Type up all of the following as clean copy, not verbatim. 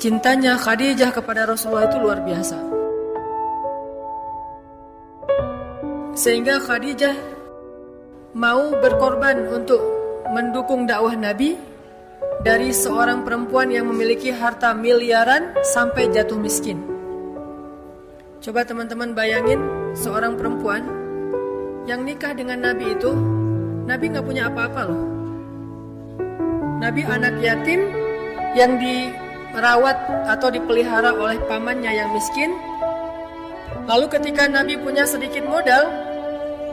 cintanya Khadijah kepada Rasulullah itu luar biasa. Sehingga Khadijah mau berkorban untuk mendukung dakwah Nabi, dari seorang perempuan yang memiliki harta miliaran sampai jatuh miskin. Coba teman-teman bayangin seorang perempuan yang nikah dengan Nabi itu, Nabi gak punya apa-apa loh. Nabi anak yatim yang dirawat atau dipelihara oleh pamannya yang miskin. Lalu ketika Nabi punya sedikit modal,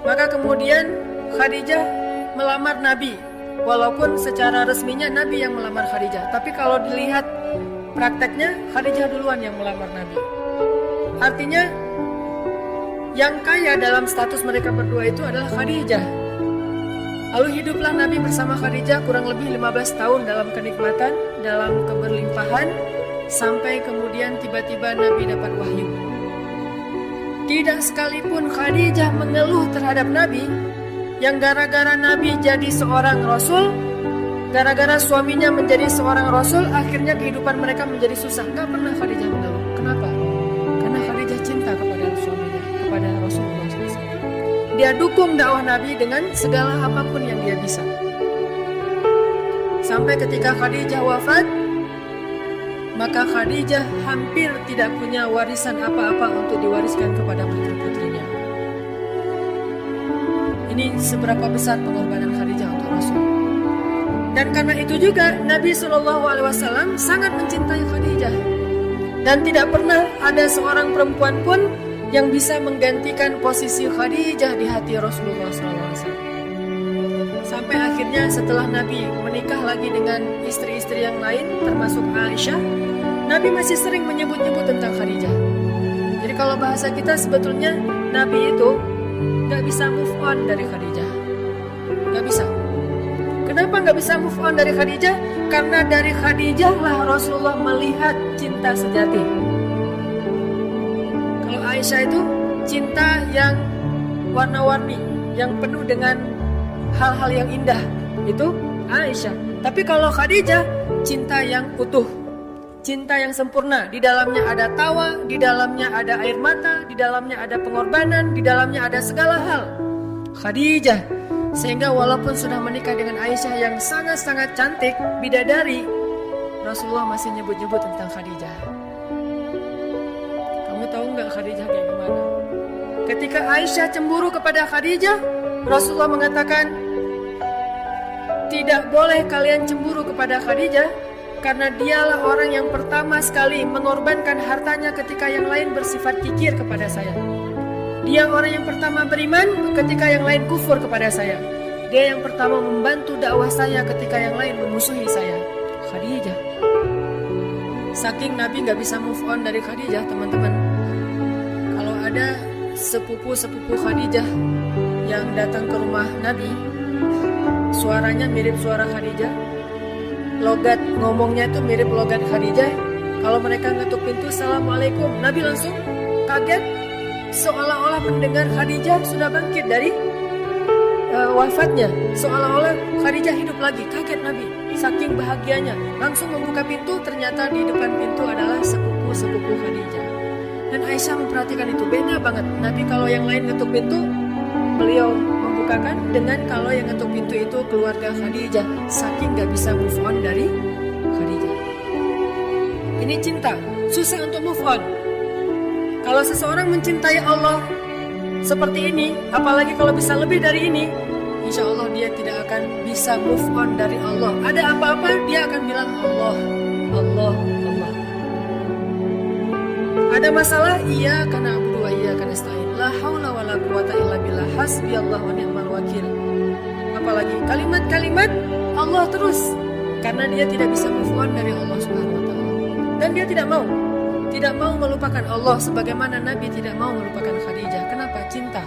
maka kemudian Khadijah melamar Nabi. Walaupun secara resminya Nabi yang melamar Khadijah, tapi kalau dilihat prakteknya Khadijah duluan yang melamar Nabi. Artinya yang kaya dalam status mereka berdua itu adalah Khadijah. Lalu hiduplah Nabi bersama Khadijah kurang lebih 15 tahun dalam kenikmatan, dalam keberlimpahan, sampai kemudian tiba-tiba Nabi dapat wahyu. Tidak sekalipun Khadijah mengeluh terhadap Nabi, yang gara-gara Nabi jadi seorang Rasul, gara-gara suaminya menjadi seorang Rasul, akhirnya kehidupan mereka menjadi susah. Gak pernah Khadijah mengeluh. Kenapa? Karena Khadijah cinta kepada suaminya, kepada Rasulullah SAW. Dia dukung dakwah Nabi dengan segala apapun yang dia bisa. Sampai ketika Khadijah wafat, maka Khadijah hampir tidak punya warisan apa-apa untuk diwariskan kepada putri-putrinya. Ini seberapa besar pengorbanan Khadijah untuk Rasul. Dan karena itu juga Nabi SAW sangat mencintai Khadijah. Dan tidak pernah ada seorang perempuan pun yang bisa menggantikan posisi Khadijah di hati Rasulullah SAW. Sampai akhirnya setelah Nabi menikah lagi dengan istri-istri yang lain, termasuk Aisyah, Nabi masih sering menyebut-nyebut tentang Khadijah. Jadi kalau bahasa kita sebetulnya Nabi itu gak bisa move on dari Khadijah. Gak bisa. Kenapa gak bisa move on dari Khadijah? Karena dari Khadijah lah Rasulullah melihat cinta sejati. Kalau Aisyah itu cinta yang warna-warni, yang penuh dengan hal-hal yang indah, itu Aisyah. Tapi kalau Khadijah, cinta yang utuh, cinta yang sempurna. Di dalamnya ada tawa, di dalamnya ada air mata, di dalamnya ada pengorbanan, di dalamnya ada segala hal. Khadijah. Sehingga walaupun sudah menikah dengan Aisyah yang sangat-sangat cantik, bidadari, Rasulullah masih nyebut-nyebut tentang Khadijah. Kamu tahu nggak Khadijah kayak gimana? Ketika Aisyah cemburu kepada Khadijah, Rasulullah mengatakan, tidak boleh kalian cemburu kepada Khadijah, karena dialah orang yang pertama sekali mengorbankan hartanya ketika yang lain bersifat kikir kepada saya. Dia orang yang pertama beriman ketika yang lain kufur kepada saya. Dia yang pertama membantu dakwah saya ketika yang lain memusuhi saya. Khadijah. Saking Nabi gak bisa move on dari Khadijah, teman-teman. Kalau ada sepupu-sepupu Khadijah yang datang ke rumah Nabi, suaranya mirip suara Khadijah, logat ngomongnya itu mirip logat Khadijah. Kalau mereka ngetuk pintu, Assalamualaikum, Nabi langsung kaget, seolah-olah mendengar Khadijah sudah bangkit dari wafatnya, seolah-olah Khadijah hidup lagi. Kaget Nabi, saking bahagianya, langsung membuka pintu. Ternyata di depan pintu adalah sepupu-sepupu Khadijah. Dan Aisyah memperhatikan itu, beda banget. Nabi kalau yang lain ngetuk pintu, beliau membukakan, dengan kalau yang ngetuk pintu itu keluarga Khadijah. Saking gak bisa move on dari Khadijah. Ini cinta, susah untuk move on. Kalau seseorang mencintai Allah seperti ini, apalagi kalau bisa lebih dari ini, insya Allah dia tidak akan bisa move on dari Allah. Ada apa-apa dia akan bilang Allah, Allah, Allah. Ada masalah, iya karena abudu wa iya karena nasta'in. La haula wa la quwata illa billah, hasbiyallah wa ni'mal wakil. Apalagi kalimat-kalimat Allah terus, karena dia tidak bisa move on dari Allah Subhanahu wa taala. Dan dia tidak mau melupakan Allah sebagaimana Nabi tidak mau melupakan Khadijah. Kenapa? Cinta.